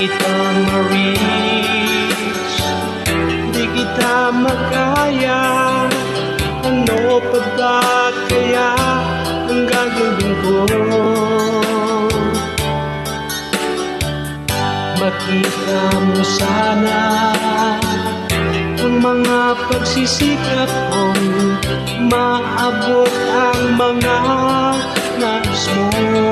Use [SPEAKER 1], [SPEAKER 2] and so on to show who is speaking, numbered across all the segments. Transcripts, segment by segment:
[SPEAKER 1] kita ma-reach, di kita makaya. Ano pa ba kaya ang gagawin ko? Makita mo sana ang mga pagsisikap kong maabot ang mga nais mo.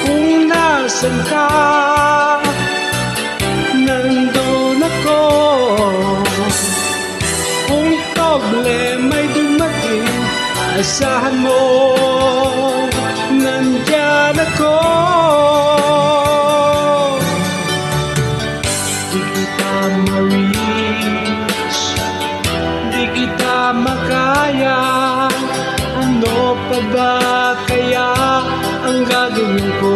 [SPEAKER 1] Kung nasan ka, nandun ako. Kung problema'y dumating, asahan mo, nandyan ako. Di kita ma-reach, di kita makaya. Ano pa ba kaya ang gagawin ko?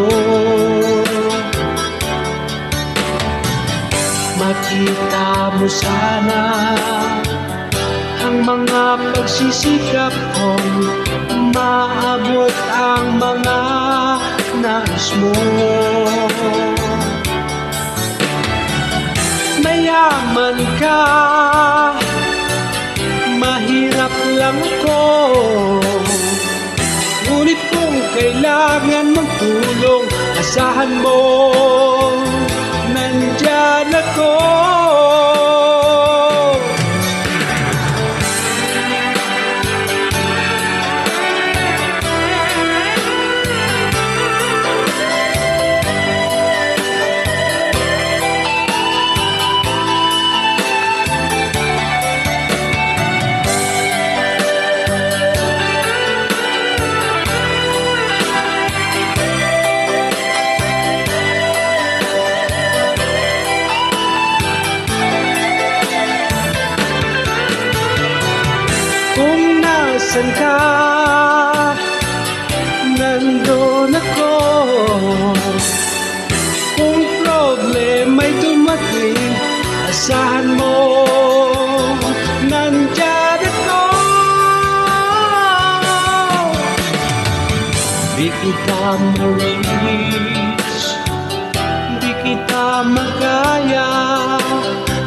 [SPEAKER 1] Makita mo sana ang mga pagsisikap kong maabot ang mga nais mo. Mayaman ka, mahirap lang ako, ngunit kung kailangan mong tulong, asahan mo, nandyan ako. Kung nasan ka, nandun ako. Kung problema'y dumating, asahan mo, nandyan ako. Di kita ma-reach, di kita makaya.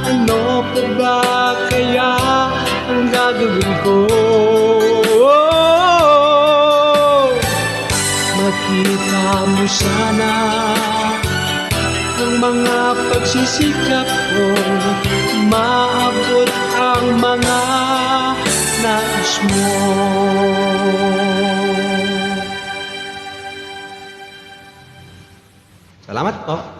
[SPEAKER 1] Ano pa ba kaya ang gagawin ko? Makita mo sana ang mga pagsisikap ko, maabot ang mga nais mo. Salamat po.